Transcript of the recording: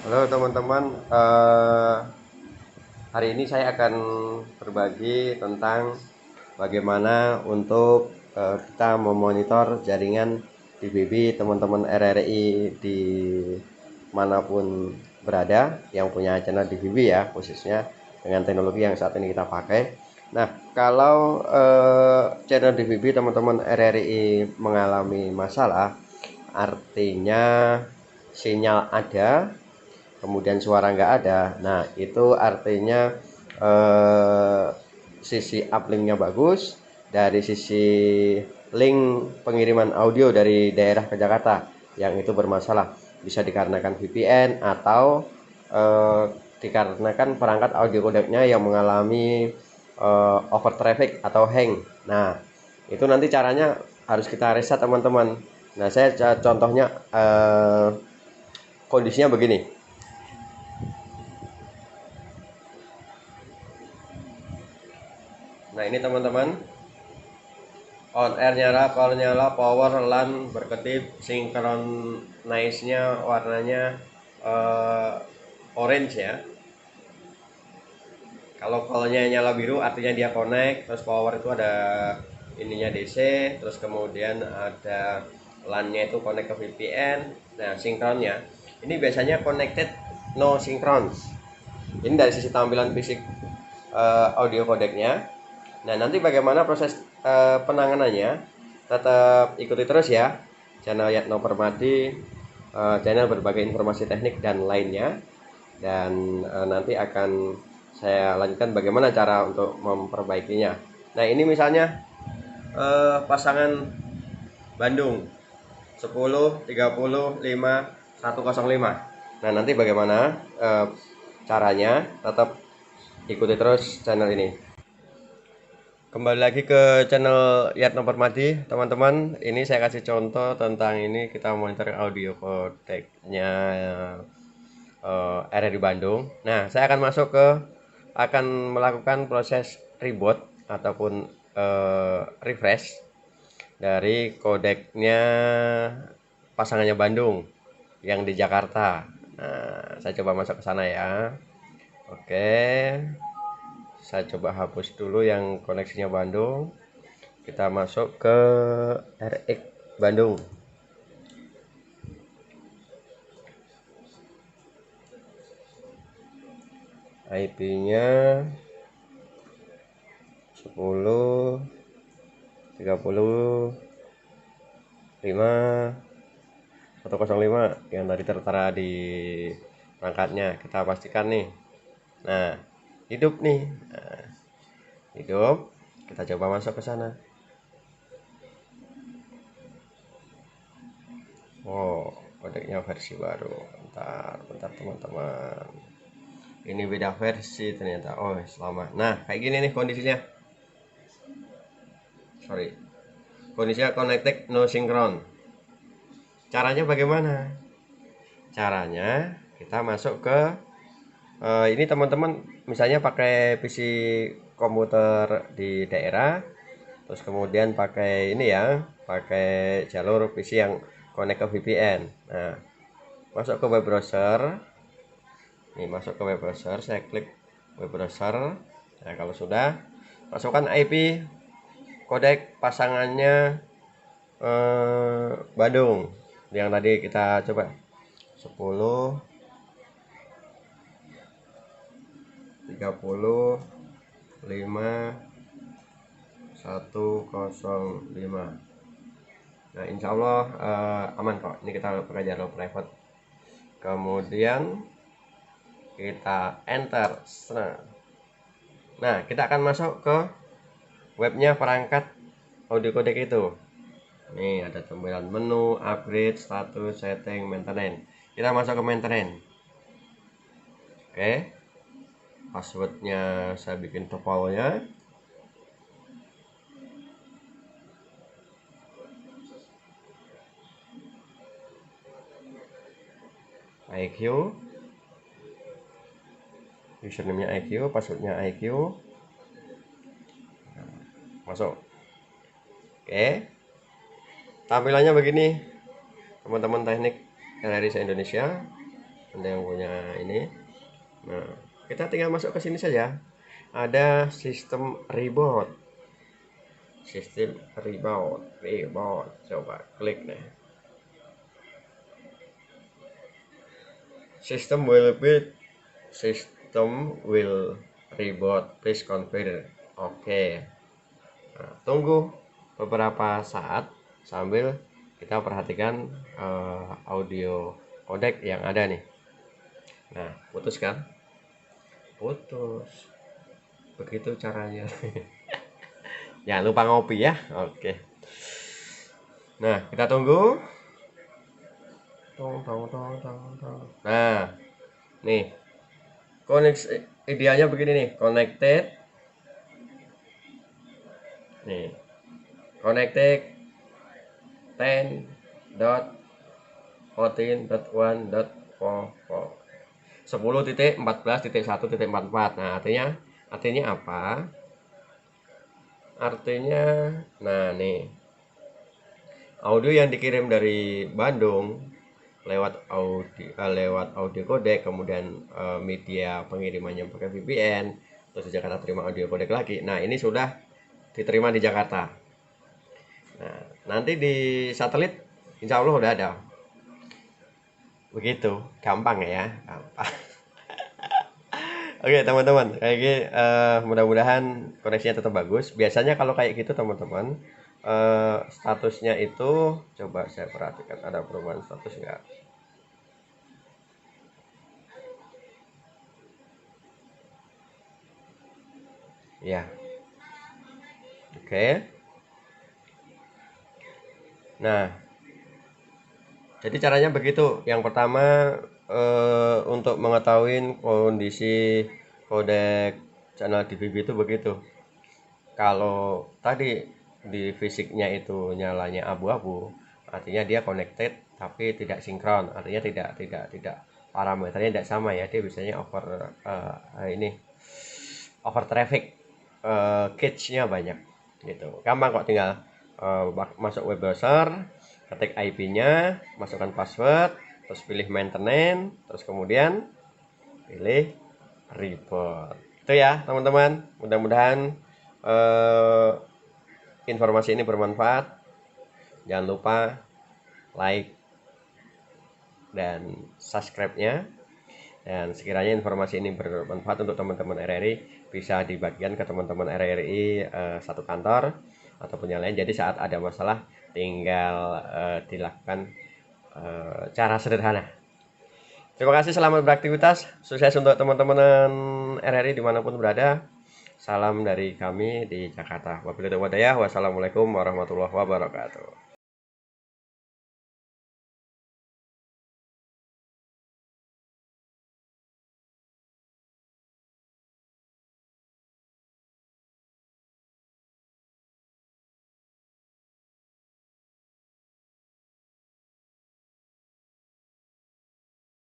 Halo teman-teman, hari ini saya akan berbagi tentang bagaimana untuk kita memonitor jaringan DVB teman-teman RRI di manapun berada yang punya channel DVB ya, khususnya dengan teknologi yang saat ini kita pakai. Nah, kalau channel DVB teman-teman RRI mengalami masalah, artinya sinyal ada kemudian suara nggak ada. Nah, itu artinya eh, sisi uplinknya bagus, dari sisi link pengiriman audio dari daerah ke Jakarta yang itu bermasalah, bisa dikarenakan VPN atau eh, dikarenakan perangkat audio codecnya yang mengalami over traffic atau hang. Nah, itu nanti caranya harus kita reset teman-teman. Nah, saya contohnya kondisinya begini. Nah, ini teman-teman, on air nyala, power nyala, power LAN berkedip, synchronize-nya warnanya orange ya. Kalau call-nya nyala biru artinya dia connect, terus power itu ada ininya DC, terus kemudian ada LAN-nya itu connect ke VPN. Nah, sinkronnya ini biasanya connected no synchrons. Ini dari sisi tampilan fisik audio codecnya. Nah, nanti bagaimana proses penanganannya? Tetap ikuti terus ya channel Yatno Permadi, channel berbagai informasi teknik dan lainnya. Dan nanti akan saya lanjutkan bagaimana cara untuk memperbaikinya. Nah, ini misalnya pasangan Bandung 10 30 5 105. Nah, nanti bagaimana caranya? Tetap ikuti terus channel ini. Kembali lagi ke channel Yatno Permadi, teman-teman. Ini saya kasih contoh tentang ini kita monitor audio codecnya RRI Bandung. Nah, saya akan melakukan proses reboot ataupun refresh dari codecnya pasangannya Bandung yang di Jakarta. Nah, saya coba masuk ke sana ya. Oke, saya coba hapus dulu yang koneksinya Bandung. Kita masuk ke RX Bandung. IP-nya 10 30 5 105 yang tadi tertera di perangkatnya. Kita pastikan nih. Nah, hidup nih. Nah, hidup. Kita coba masuk ke sana. Oh, kodeknya versi baru. Bentar teman-teman. Ini beda versi ternyata. Oh, selamat. Nah, kayak gini nih kondisinya. Sorry. Kondisinya connected no synchron. Caranya bagaimana? Caranya kita masuk ke ini teman-teman, misalnya pakai PC komputer di daerah, terus kemudian pakai ini ya, pakai jalur PC yang connect ke VPN. Nah, masuk ke web browser. Nih, masuk ke web browser, saya klik web browser. Nah, kalau sudah, masukkan IP kodek pasangannya Bandung yang tadi kita coba 10 30 5 105. Nah, insya Allah aman kok. Ini kita pakai jalur private. Kemudian kita enter. Nah, kita akan masuk ke webnya perangkat audio codec itu. Nih ada tampilan menu, upgrade, status, setting, maintenance. Kita masuk ke maintenance. Oke. Passwordnya saya bikin defaultnya. IQ, username-nya IQ, passwordnya IQ. Masuk. Oke, tampilannya begini teman-teman teknik RRI Indonesia. Anda yang punya ini. Nah, kita tinggal masuk ke sini saja. Ada sistem reboot. Sistem reboot. Coba klik deh. System will reboot. Please confirm. Oke. Nah, tunggu beberapa saat sambil kita perhatikan audio codec yang ada nih. Nah, putus kan? Putus. Begitu caranya. Jangan lupa ngopi ya. Oke. Nah, kita tunggu. Nah, nih. Koneksi idealnya begini nih, connected. Nih. Connected 10.14.1.44. 10.14.1.44. Nah, artinya apa? Artinya, nah nih, audio yang dikirim dari Bandung lewat audio codec, kemudian media pengirimannya pakai VPN, terus di Jakarta terima audio codec lagi. Nah, ini sudah diterima di Jakarta. Nah, nanti di satelit insya Allah udah ada. Begitu, gampang ya, gampang. Oke teman-teman, kayak gini mudah-mudahan koneksinya tetap bagus. Biasanya kalau kayak gitu teman-teman, statusnya itu coba saya perhatikan ada perubahan status nggak? Ya, oke. Nah, jadi caranya begitu. Yang pertama untuk mengetahui kondisi kodek channel DVB itu begitu. Kalau tadi di fisiknya itu nyalanya abu-abu, artinya dia connected tapi tidak sinkron, artinya tidak parameternya tidak sama ya, dia biasanya over traffic, cache-nya banyak gitu. Gampang kok, tinggal masuk web browser, ketik IP-nya, masukkan password, terus pilih maintenance, terus kemudian pilih report. Itu ya teman-teman, mudah-mudahan informasi ini bermanfaat. Jangan lupa like dan subscribe-nya. Dan sekiranya informasi ini bermanfaat untuk teman-teman RRI, bisa dibagikan ke teman-teman RRI satu kantor ataupun yang lain. Jadi saat ada masalah tinggal dilakukan cara sederhana. Terima kasih, selamat beraktivitas. Sukses untuk teman-teman RRI dimanapun berada. Salam dari kami di Jakarta. Wabillahi taufiq wal hidayah. Wassalamualaikum warahmatullahi wabarakatuh.